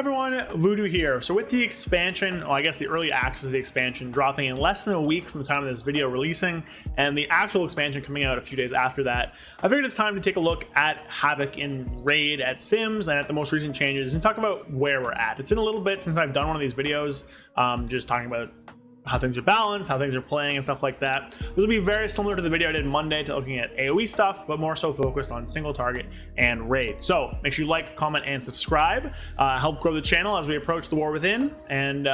everyone, Voodoo here. So with the expansion, well, I guess the early access of the expansion dropping in less than a week from the time of this video releasing, and the actual expansion coming out a few days after that, I figured it's time to take a look at Havoc in Raid, at Sims, and at the most recent changes, and talk about where we're at. It's been a little bit since I've done one of these videos, just talking about how things are balanced, how things are playing, and stuff like that. This will be very similar to the video I did Monday, to looking at AoE stuff, but more so focused on single target and raid. So make sure you like, comment, and subscribe. Help grow the channel as we approach the war within, and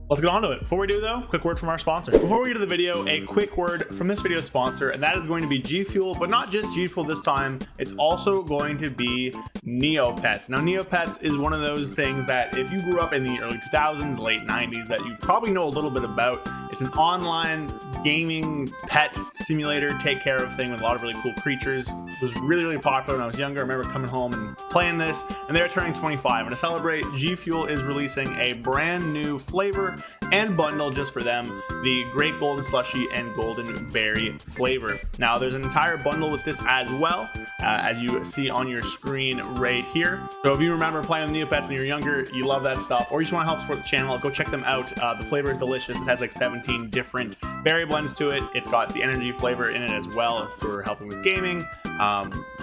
let's get on to it. Before we do though, quick word from our sponsor. Before we get to the video, a quick word from this video's sponsor, and that is going to be G Fuel, but not just G Fuel this time. It's also going to be Neopets. Now, Neopets is one of those things that if you grew up in the early 2000s, late 90s, that you probably know a little bit about. It's an online gaming pet simulator, take care of thing with a lot of really cool creatures. It was really popular when I was younger. I remember coming home and playing this, and they're turning 25. And to celebrate, G Fuel is releasing a brand new flavor and bundle just for them, the Great Golden Slushy and Golden Berry flavor. Now, there's an entire bundle with this as well, as you see on your screen right here. So if you remember playing with Neopets when you were younger, you love that stuff, or you just want to help support the channel, go check them out. The flavor is delicious. It has like 17 different berry blends to it. It's got the energy flavor in it as well for helping with gaming,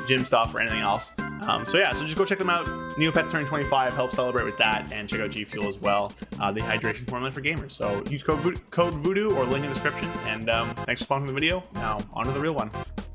gym stuff, or anything else. So yeah, so just go check them out. Neopets turning 25, help celebrate with that, and check out G Fuel as well, the hydration formula for gamers. So use code Voodoo or link in the description. And thanks for sponsoring the video. Now on to the real one.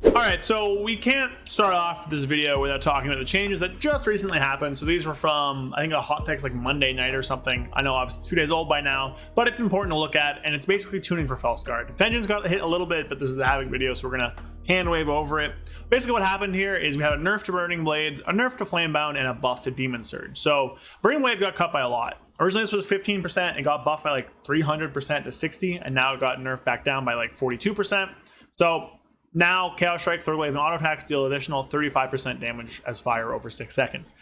Alright, so we can't start off this video without talking about the changes that just recently happened. So these were from, I think, a hotfix like Monday night or something. I know obviously it's 2 days old by now, but it's important to look at, and it's basically tuning for Fel-Scarred. Vengeance got hit a little bit, but this is a Havoc video, so we're gonna hand wave over it. Basically what happened here is we have a nerf to Burning Blades, a nerf to Flamebound, and a buff to Demon Surge. So Burning Blades got cut by a lot. Originally this was 15%, and got buffed by like 300% to 60, and now it got nerfed back down by like 42%. So now Chaos Strike, Third Wave, and Auto Attacks deal additional 35% damage as fire over 6 seconds.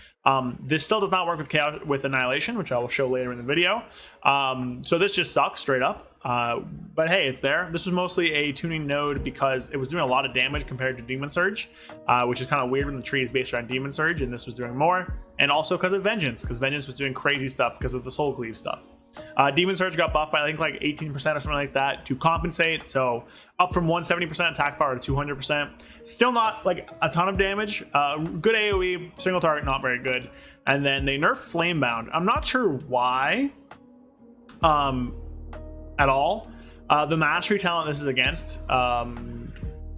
This still does not work with Annihilation, which I will show later in the video. So this just sucks straight up. But hey, it's there. This was mostly a tuning node because it was doing a lot of damage compared to Demon Surge, which is kind of weird when the tree is based around Demon Surge, and this was doing more. And also because of Vengeance, because Vengeance was doing crazy stuff because of the Soul Cleave stuff. Demon Surge got buffed by I think like 18% or something like that to compensate, so up from 170% attack power to 200%. Still not like a ton of damage. Good AoE, single target, not very good. And then they nerfed Flamebound. I'm not sure why at all. The mastery talent this is against,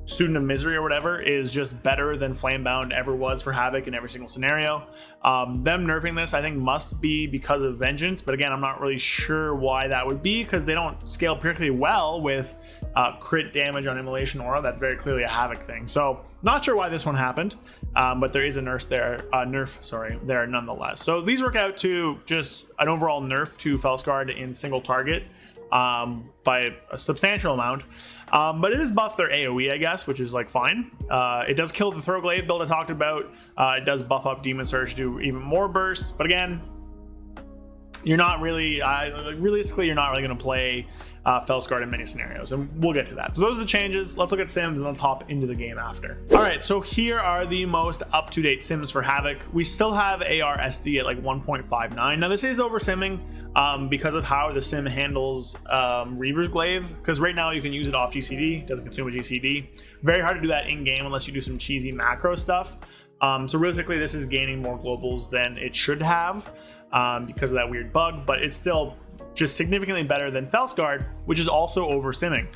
Student of Misery or whatever, is just better than Flamebound ever was for Havoc in every single scenario. Them nerfing this I think must be because of Vengeance, but again I'm not really sure why that would be, because they don't scale particularly well with crit damage on Immolation Aura. That's very clearly a Havoc thing, so not sure why this one happened, but there is a nerf there nonetheless. So these work out to just an overall nerf to Fel-Scarred in single target by a substantial amount, but it is buff their AoE, I guess, which is like fine. It does kill the Throw Glaive build I talked about. It does buff up Demon Surge to do even more bursts, but again, you're not really realistically you're not really going to play Fel-Scarred in many scenarios, and we'll get to that. So those are the changes. Let's look at Sims and let's hop into the game after. All right, so here are the most up-to-date Sims for Havoc. We still have ARSD at like 1.59. Now this is over simming because of how the sim handles Reaver's Glaive, because right now you can use it off GCD, doesn't consume a GCD. Very hard to do that in game unless you do some cheesy macro stuff. So realistically this is gaining more globals than it should have because of that weird bug, but it's still just significantly better than Fel-Scarred, which is also over simming.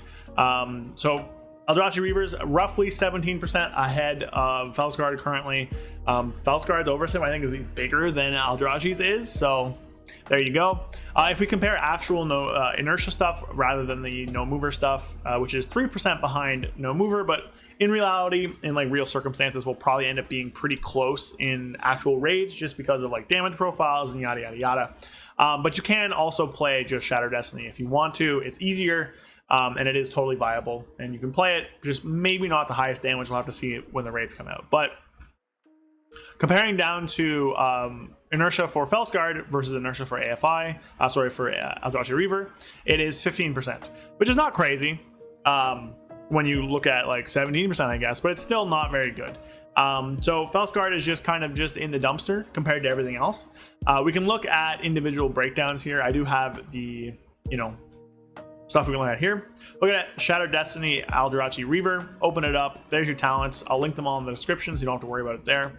So Aldrachi Reaver's roughly 17% ahead of Fel-Scarred currently. Fel-Scarred's over sim I think is bigger than Aldrachi's is, so there you go. If we compare actual inertia stuff rather than the no mover stuff, which is 3% behind no mover, but in reality, in like real circumstances, we'll probably end up being pretty close in actual raids just because of like damage profiles and yada yada yada. But you can also play just Shadow Destiny if you want to. It's easier, and it is totally viable, and you can play it, just maybe not the highest damage. We'll have to see it when the raids come out. But comparing down to Inertia for Fel-Scarred versus Inertia for AFI, for Aldrachi Reaver, it is 15%, which is not crazy. when you look at like 17%, I guess, but it's still not very good. So Fel-Scarred is just kind of just in the dumpster compared to everything else. We can look at individual breakdowns here. I do have the, stuff we can look at here. Look at Shattered Destiny, Aldrachi, Reaver. Open it up. There's your talents. I'll link them all in the description, so you don't have to worry about it there.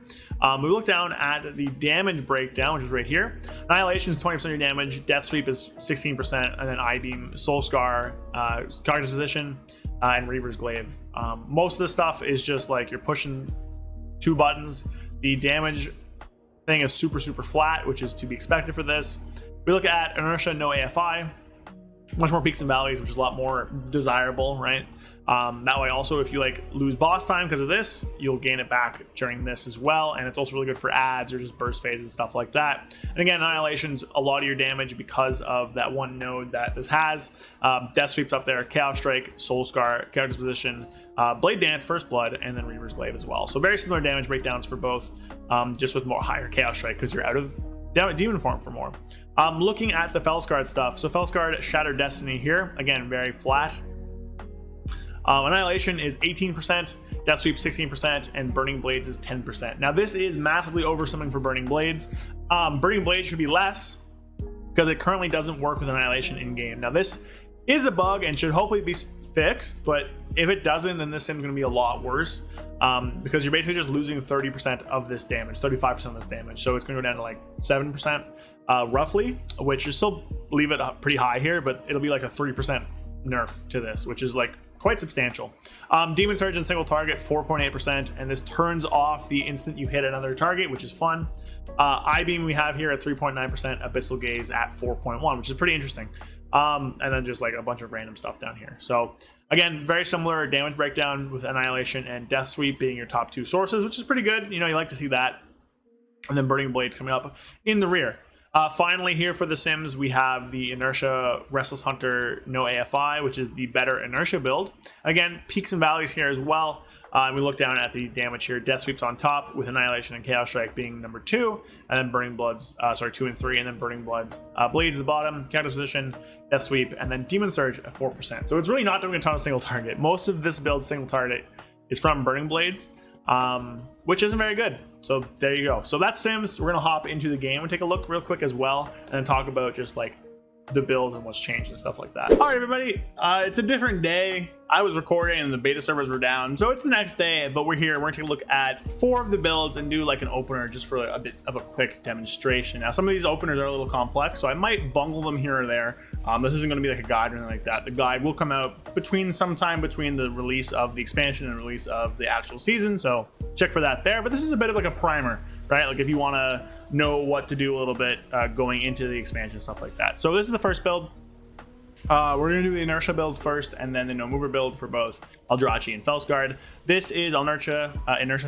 We look down at the damage breakdown, which is right here. Annihilation is 20% of your damage. Death Sweep is 16%, and then I-Beam, Soul Scar, Cognitive Position, and Reaver's Glaive. Most of the stuff is just like you're pushing 2 buttons. The damage thing is super flat, which is to be expected for this. We look at Inertia, no AFI. Much more peaks and valleys, which is a lot more desirable, right? That way also, if you like lose boss time because of this, you'll gain it back during this as well, and it's also really good for ads or just burst phases and stuff like that. And again, Annihilation's a lot of your damage because of that one node that this has. Death Sweep's up there, Chaos Strike, Soul Scar, Character's Position, Blade Dance, First Blood, and then Reaver's Glaive as well. So very similar damage breakdowns for both, just with more higher Chaos Strike because you're out of demon form for more. Looking at the Fel-Scarred stuff, so Fel-Scarred, Shattered Destiny here, again very flat. Annihilation is 18%, Death Sweep 16%, and Burning Blades is 10%. Now this is massively oversuming for Burning Blades. Burning Blades should be less because it currently doesn't work with Annihilation in game. Now this is a bug and should hopefully be fixed, but if it doesn't, then this sim's going to be a lot worse, because you're basically just losing 30% of this damage, 35% of this damage. So it's going to go down to like 7%, roughly, which is still leave it pretty high here, but it'll be like a 30% nerf to this, which is like quite substantial. Demon Surge and single target 4.8%, and this turns off the instant you hit another target, which is fun. I-Beam we have here at 3.9%, Abyssal Gaze at 4.1, which is pretty interesting. And then just like a bunch of random stuff down here. So again, very similar damage breakdown with Annihilation and Death Sweep being your top 2 sources, which is pretty good. You like to see that. And then Burning Blades coming up in the rear. Finally here for the Sims, we have the Inertia Restless Hunter no AFI, which is the better Inertia build. Again, peaks and valleys here as well. We look down at the damage here. Death Sweep's on top, with Annihilation and Chaos Strike being number 2, and then Burning Bloods, 2 and 3, and then Burning Bloods. Blades at the bottom, Counter Position, Death Sweep, and then Demon Surge at 4%. So it's really not doing a ton of single target. Most of this build single target is from Burning Blades, which isn't very good. So there you go. So that's Sims. We're gonna hop into the game and take a look real quick as well, and then talk about just like the builds and what's changed and stuff like that. All right, everybody, it's a different day. I was recording and the beta servers were down, so it's the next day, but we're here. We're gonna take a look at 4 of the builds and do like an opener just for a bit of a quick demonstration. Now, some of these openers are a little complex, so I might bungle them here or there. This isn't gonna be like a guide or anything like that. The guide will come out sometime between the release of the expansion and release of the actual season, so check for that there. But this is a bit of like a primer, right? Like if you wanna know what to do a little bit going into the expansion, stuff like that. So this is the first build. We're gonna do the Inertia build first, and then the No Mover build for both Aldrachi and Fel-Scarred. This is Inertia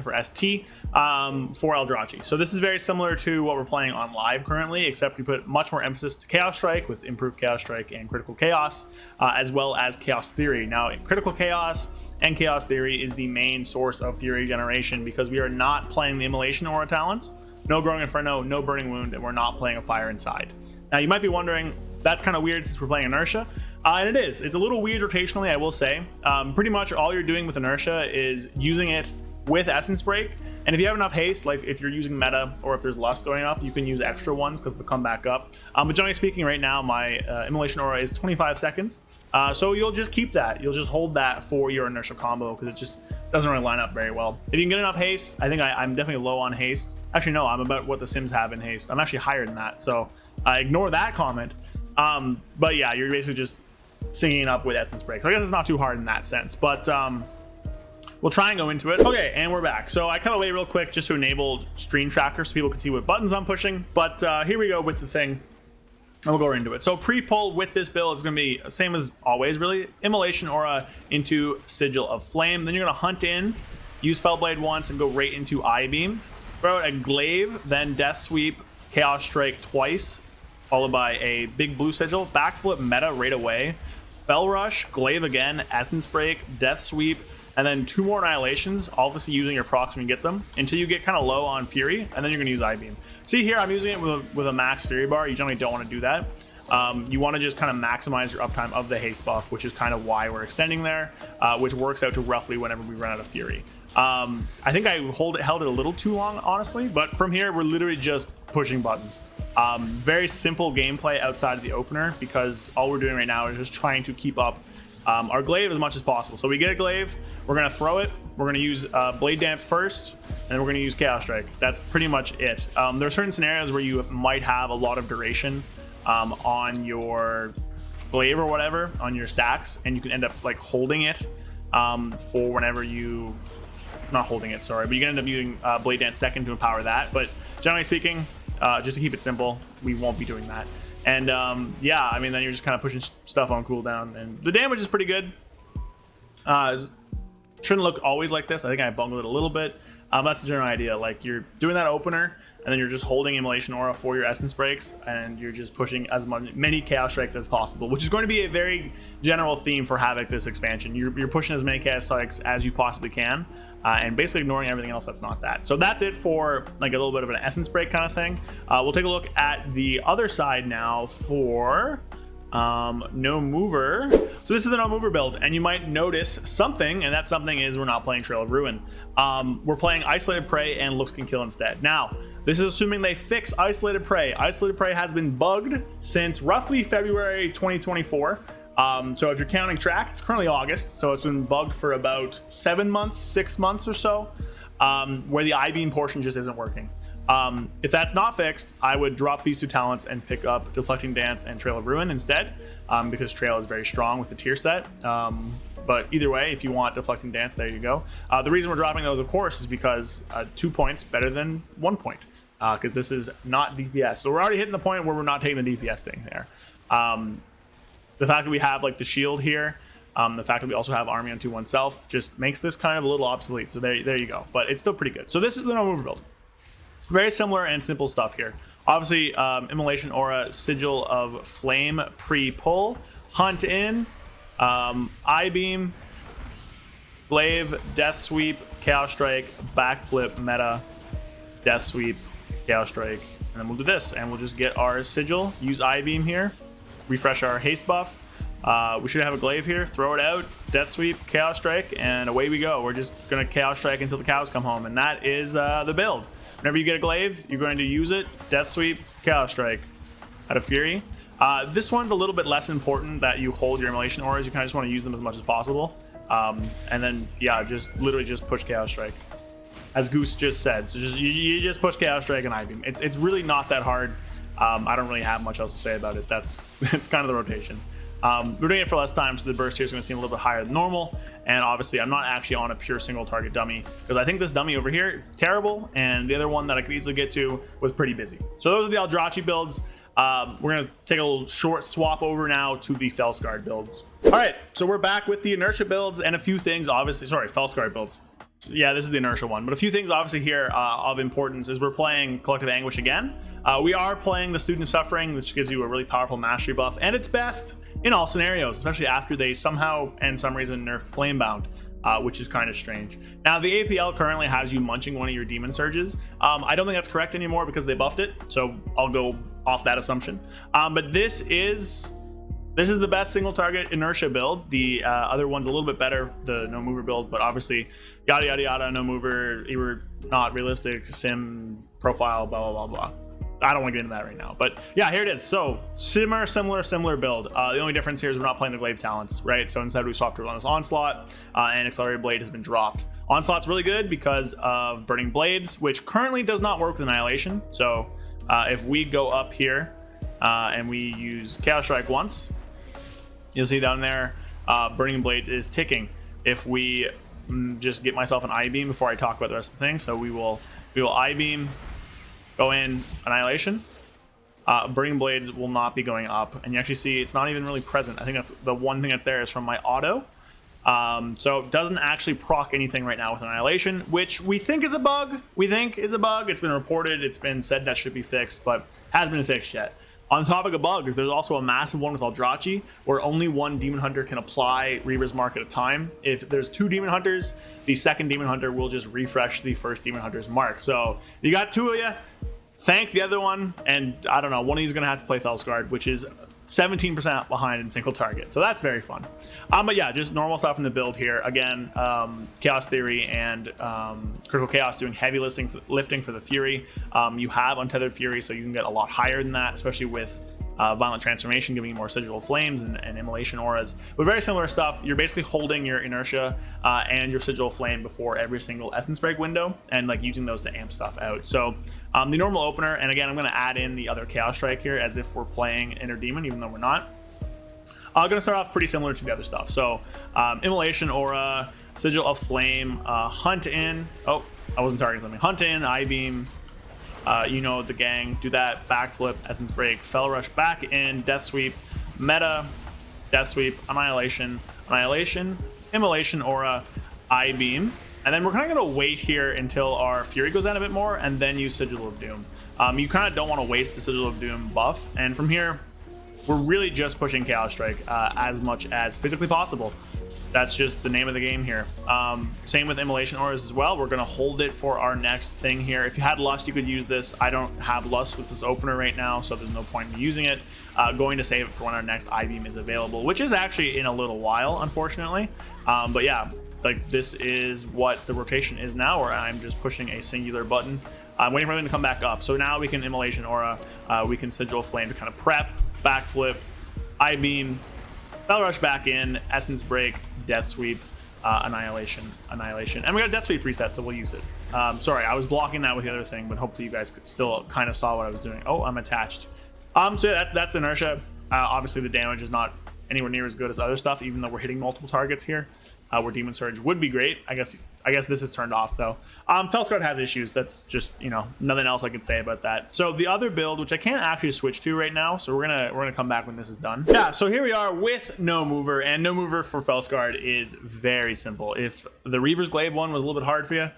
for ST for Aldrachi. So this is very similar to what we're playing on live currently, except we put much more emphasis to Chaos Strike with improved Chaos Strike and Critical Chaos, as well as Chaos Theory. Now, Critical Chaos and Chaos Theory is the main source of Theory generation because we are not playing the Immolation Aura talents. No Growing Inferno, no Burning Wound, and we're not playing a Fire Inside. Now, you might be wondering, that's kind of weird since we're playing Inertia. And it is. It's a little weird rotationally, I will say. Pretty much all you're doing with Inertia is using it with Essence Break. And if you have enough haste, like if you're using meta or if there's lust going up, you can use extra ones because they'll come back up. But generally speaking, right now, my Immolation Aura is 25 seconds. So you'll just keep that. You'll just hold that for your Inertia combo because it just doesn't really line up very well. If you can get enough haste, I think I'm definitely low on haste. Actually, no, I'm about what the Sims have in haste. I'm actually higher than that. So ignore that comment. But yeah, you're basically just singing up with Essence Break. So I guess it's not too hard in that sense, but we'll try and go into it. Okay, and we're back. So I cut away real quick just to enable Stream Tracker so people can see what buttons I'm pushing. But here we go with the thing. And we'll go into it. So pre-pull with this build is going to be the same as always, really. Immolation Aura into Sigil of Flame. Then you're going to hunt in, use Fellblade once, and go right into I-Beam. Throw out a Glaive, then Death Sweep, Chaos Strike twice, followed by a big blue Sigil. Backflip meta right away. Fell Rush, Glaive again, Essence Break, Death Sweep, and then 2 more Annihilations, obviously using your procs when you get them, until you get kind of low on Fury, and then you're going to use I-Beam. See here, I'm using it with a max Fury bar. You generally don't want to do that. you want to just kind of maximize your uptime of the haste buff, which is kind of why we're extending there, which works out to roughly whenever we run out of Fury. I think I held it a little too long, honestly, but from here we're literally just pushing buttons. Very simple gameplay outside of the opener, because all we're doing right now is just trying to keep up our glaive as much as possible. So we get a glaive, we're going to throw it, we're going to use Blade Dance first, and we're going to use Chaos Strike. That's pretty much it. There are certain scenarios where you might have a lot of duration on your glaive or whatever, on your stacks, and you can end up like holding it for whenever you... Not holding it, sorry, but you can end up using Blade Dance second to empower that. But generally speaking, just to keep it simple, we won't be doing that. And yeah, I mean, then you're just kind of pushing stuff on cooldown, and the damage is pretty good. Shouldn't look always like this. I think I bungled it a little bit. That's the general idea. Like, you're doing that opener, and then you're just holding Immolation Aura for your Essence Breaks, and you're just pushing as many Chaos Strikes as possible, which is going to be a very general theme for Havoc this expansion. You're pushing as many Chaos Strikes as you possibly can, and basically ignoring everything else that's not that. So that's it for like a little bit of an Essence Break kind of thing. We'll take a look at the other side now for... no mover. So this is the no mover build, and you might notice something, and that something is we're not playing Trail of Ruin. We're playing Isolated Prey and Looks Can Kill instead. Now, this is assuming they fix Isolated Prey. Isolated Prey has been bugged since roughly February 2024. So if you're counting track, it's currently August, so it's been bugged for about 7 months, 6 months or so, where the I-beam portion just isn't working. If that's not fixed, I would drop these two talents and pick up Deflecting Dance and Trail of Ruin instead, because Trail is very strong with the tier set. But either way, if you want Deflecting Dance, there you go. The reason we're dropping those, of course, is because 2 points better than 1 point, because this is not DPS. So we're already hitting the point where we're not taking the DPS thing there. The fact that we have like the shield here, the fact that we also have Army unto oneself just makes this kind of a little obsolete. So there you go. But it's still pretty good. So this is the no mover build. Very similar and simple stuff here. Obviously, Immolation Aura, Sigil of Flame pre-pull, Hunt in, I-beam, Glaive, Death Sweep, Chaos Strike, Backflip, Meta, Death Sweep, Chaos Strike, and then we'll do this, and we'll just get our Sigil, use I-beam here, refresh our haste buff. We should have a glaive here, throw it out, Death Sweep, Chaos Strike, and away we go. We're just gonna Chaos Strike until the cows come home, and that is the build. Whenever you get a glaive, you're going to use it, Death Sweep, Chaos Strike out of Fury. This one's a little bit less important that you hold your Immolation Auras. You kind of just want to use them as much as possible. And then, yeah, just literally just push Chaos Strike. As Goose just said, so you just push Chaos Strike and I-beam. It's really not that hard. I don't really have much else to say about it. It's kind of the rotation. We're doing it for less time, so the burst here is going to seem a little bit higher than normal. And obviously, I'm not actually on a pure single target dummy, because I think this dummy over here, terrible, and the other one that I could easily get to was pretty busy. So those are the Aldrachi builds. We're going to take a little short swap over now to the Fel-Scarred builds. All right, so we're back with the Inertia builds and a few things, obviously, sorry, Fel-Scarred builds. Yeah, this is the Inertia one, but a few things obviously here of importance is we're playing Collective Anguish again. We are playing the Student of Suffering, which gives you a really powerful mastery buff, and it's best in all scenarios, especially after they somehow and some reason nerfed Flamebound, which is kind of strange. Now, the APL currently has you munching one of your Demon Surges. I don't think that's correct anymore because they buffed it, so I'll go off that assumption. But this is the best single target Inertia build. The other one's a little bit better, the no mover build, but obviously yada yada yada, no mover, you were not realistic, sim profile, blah blah blah blah. I don't want to get into that right now, but yeah, here it is. So similar build. The only difference here is we're not playing the glaive talents, right? So instead we swapped to Relentless Onslaught, and Accelerated Blade has been dropped. Onslaught's really good because of Burning Blades, which currently does not work with Annihilation. So if we go up here and we use Chaos Strike once, you'll see down there Burning Blades is ticking. If we just get myself an I-beam before I talk about the rest of the thing, so we will I-beam, go in Annihilation. Burning Blades will not be going up, and you actually see it's not even really present. I think that's the one thing that's there is from my auto. So it doesn't actually proc anything right now with Annihilation, which we think is a bug. It's been reported, it's been said that should be fixed, but hasn't been fixed yet. On the topic of bugs, there's also a massive one with Aldrachi, where only one Demon Hunter can apply Reaver's Mark at a time. If there's 2 Demon Hunters, the second Demon Hunter will just refresh the first Demon Hunter's mark. So you got 2 of you, thank the other one, and I don't know, one of you is going to have to play Fel-Scarred, which is 17% behind in single target, so that's very fun. But yeah, just normal stuff in the build here. Again, Chaos Theory and Critical Chaos doing heavy lifting for the Fury. You have Untethered Fury, so you can get a lot higher than that, especially with Violent Transformation, giving you more Sigil of Flames and Immolation Auras. But very similar stuff. You're basically holding your Inertia and your Sigil of Flame before every single Essence Break window, and like using those to amp stuff out. So the normal opener, and again, I'm going to add in the other Chaos Strike here as if we're playing Inner Demon, even though we're not. I'm going to start off pretty similar to the other stuff. So Immolation Aura, Sigil of Flame, Hunt in. Oh, I wasn't targeting something. Hunt in, I-Beam. You know the gang, do that, backflip, Essence Break, Fel Rush back in, Death Sweep, Meta, Death Sweep, Annihilation, Immolation Aura, I-Beam. And then we're kind of going to wait here until our Fury goes down a bit more, and then use Sigil of Doom. You kind of don't want to waste the Sigil of Doom buff, and from here, we're really just pushing Chaos Strike as much as physically possible. That's just the name of the game here. Same with Immolation Auras as well. We're going to hold it for our next thing here. If you had Lust, you could use this. I don't have Lust with this opener right now, so there's no point in using it. Going to save it for when our next I-Beam is available, which is actually in a little while, unfortunately. But yeah, like this is what the rotation is now, where I'm just pushing a singular button. I'm waiting for everything to come back up. So now we can Immolation Aura, we can Sigil of Flame to kind of prep, backflip, I-Beam, Fel Rush back in, Essence Break, Death Sweep, Annihilation, and we got a Death Sweep reset, so we'll use it. Sorry, I was blocking that with the other thing, but hopefully you guys still kind of saw what I was doing. Oh, I'm attached. So yeah, that's Inertia. Obviously the damage is not anywhere near as good as other stuff, even though we're hitting multiple targets here. Where Demon Surge would be great. I guess this is turned off though. Fel-Scarred has issues. That's just, you know, nothing else I can say about that. So the other build, which I can't actually switch to right now, so we're gonna come back when this is done. Yeah, so here we are with No Mover, and No Mover for Fel-Scarred is very simple. If the Reaver's Glaive one was a little bit hard for you,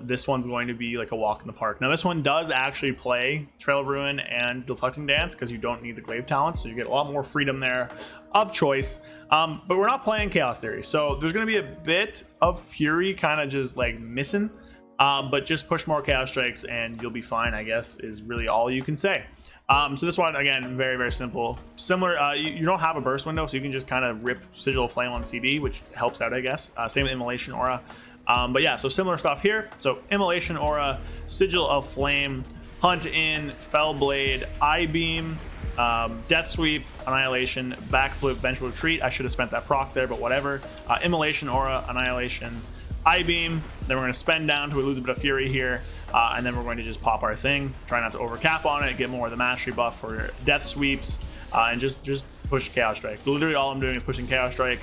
this one's going to be like a walk in the park. Now this one does actually play Trail of Ruin and Deflecting Dance because you don't need the Glaive talents, so you get a lot more freedom there of choice. But we're not playing Chaos Theory, so there's going to be a bit of Fury kind of just like missing, but just push more Chaos Strikes and you'll be fine, I guess, is really all you can say. So this one, again, very, very simple. Similar, you don't have a burst window, so you can just kind of rip Sigil of Flame on CD, which helps out, I guess. Same with Immolation Aura. But yeah, so similar stuff here. So Immolation Aura, Sigil of Flame, Hunt in, Fell Blade, I-Beam, Death Sweep, Annihilation, Backflip, Vengeful Retreat. I should have spent that proc there, but whatever. Immolation Aura, Annihilation, I-Beam. Then we're going to spend down to lose a bit of Fury here, and then we're going to just pop our thing. Try not to overcap on it, get more of the mastery buff for Death Sweeps, and just push Chaos Strike. Literally all I'm doing is pushing Chaos Strike.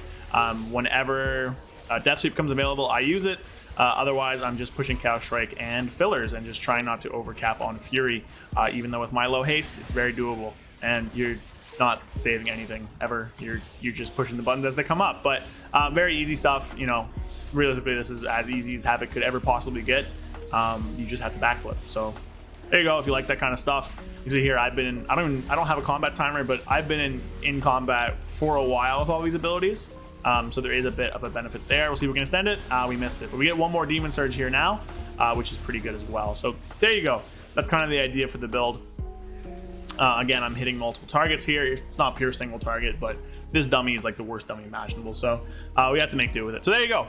Whenever Death Sweep comes available, I use it. Otherwise, I'm just pushing Chaos Strike and fillers and just trying not to overcap on Fury. Even though with my low haste, it's very doable, and you're not saving anything ever. You're just pushing the buttons as they come up. But very easy stuff. You know, realistically, this is as easy as Havoc could ever possibly get. You just have to backflip. So there you go. If you like that kind of stuff, you see here, I've been I don't have a combat timer, but I've been in combat for a while with all these abilities. So there is a bit of a benefit there. We'll see if we can extend it. We missed it, but we get one more Demon Surge here now, which is pretty good as well. So there you go. That's kind of the idea for the build. Again, I'm hitting multiple targets here. It's not pure single target, but this dummy is like the worst dummy imaginable. So we have to make do with it. So there you go.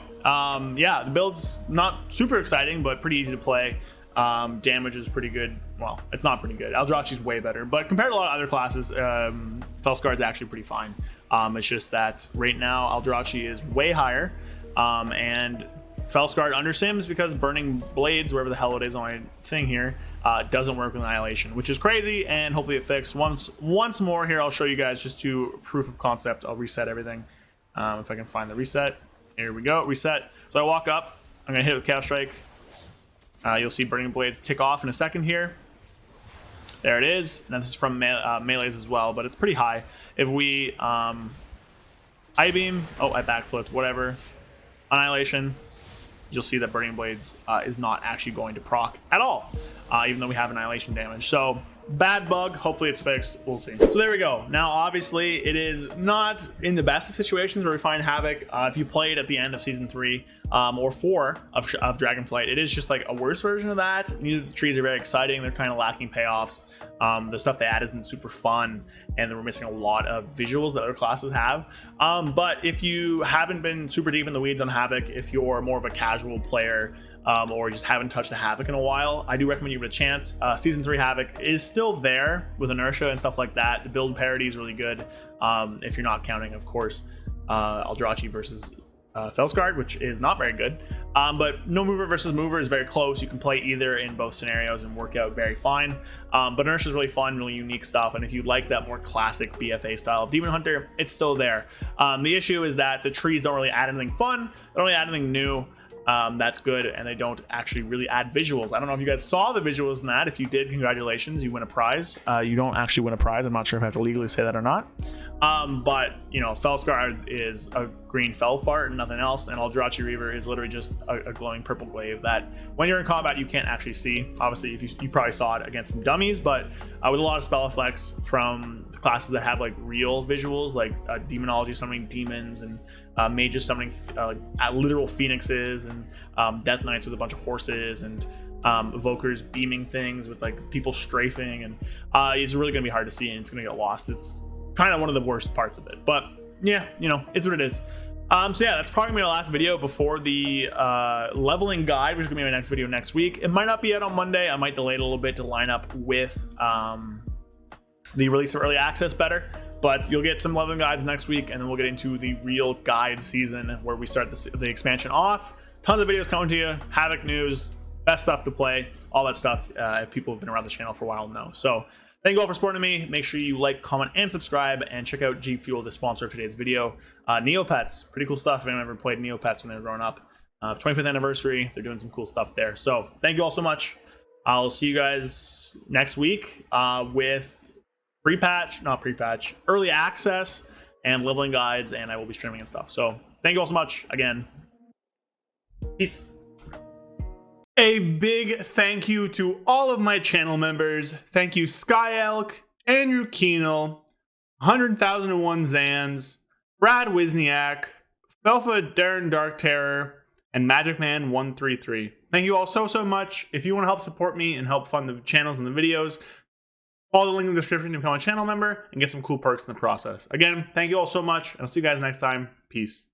Yeah, the build's not super exciting, but pretty easy to play. Damage is pretty good. Well, it's not pretty good. Aldrachi's way better, but compared to a lot of other classes, Fel-Scarred's actually pretty fine. It's just that right now Aldrachi is way higher, and Fel-Scarred under sims because Burning Blades, wherever the hell it is on my thing here, doesn't work with Annihilation, which is crazy, and hopefully it fixed. Once more here, I'll show you guys just to proof of concept. I'll reset everything. If I can find the reset. Here we go, reset. So I walk up, I'm gonna hit it with Chaos Strike. You'll see Burning Blades tick off in a second here. There it is. And this is from melees as well, but it's pretty high. If we I-Beam, I backflipped, whatever. Annihilation, you'll see that Burning Blades is not actually going to proc at all, even though we have Annihilation damage. So bad bug. Hopefully it's fixed. We'll see. So there we go. Now, obviously, it is not in the best of situations where we find Havoc. If you played at the end of season 3 or 4 of Dragonflight, it is just like a worse version of that. Neither of the trees are very exciting. They're kind of lacking payoffs. The stuff they add isn't super fun, and then we're missing a lot of visuals that other classes have. But if you haven't been super deep in the weeds on Havoc, if you're more of a casual player, or just haven't touched a Havoc in a while, I do recommend you give it a chance. Season 3 Havoc is still there with Inertia and stuff like that. The build parity is really good, if you're not counting, of course, Aldrachi versus Fel-Scarred, which is not very good. But no mover versus mover is very close. You can play either in both scenarios and work out very fine. But Inertia is really fun, really unique stuff. And if you like that more classic BFA style of Demon Hunter, it's still there. The issue is that the trees don't really add anything fun. They don't really add anything new. That's good, and they don't actually really add visuals. I don't know if you guys saw the visuals in that. If you did, congratulations, you win a prize. You don't actually win a prize. I'm not sure if I have to legally say that or not. But you know, Fel-Scarred is a green fell fart and nothing else, and Aldrachi Reaver is literally just a glowing purple glaive that when you're in combat you can't actually see. Obviously, if you probably saw it against some dummies, but with a lot of spell effects from the classes that have like real visuals, like demonology summoning demons, and mages summoning literal phoenixes, and death knights with a bunch of horses, and evokers beaming things with like people strafing, and it's really gonna be hard to see, and it's gonna get lost. It's kind of one of the worst parts of it, but yeah, you know, it's what it is. So yeah, that's probably gonna be my last video before the leveling guide, which is gonna be my next video next week. It might not be out on Monday. I might delay it a little bit to line up with the release of early access better, but you'll get some leveling guides next week, and then we'll get into the real guide season where we start the expansion off. Tons of videos coming to you, Havoc news, best stuff to play, all that stuff. If people have been around the channel for a while know. So thank you all for supporting me. Make sure you like, comment, and subscribe, and check out G Fuel, the sponsor of today's video. Neopets, pretty cool stuff. If anyone ever played Neopets when they were growing up, 25th anniversary, they're doing some cool stuff there. So thank you all so much. I'll see you guys next week with early access and leveling guides, and I will be streaming and stuff. So thank you all so much again. Peace. A big thank you to all of my channel members. Thank you Sky Elk, Andrew Keenel, 100,001 Zans, Brad Wisniak, Felfa Darren Dark Terror, and Magic Man 133. Thank you all so much. If you want to help support me and help fund the channels and the videos, follow the link in the description to become a channel member and get some cool perks in the process. Again, thank you all so much, and I'll see you guys next time. Peace.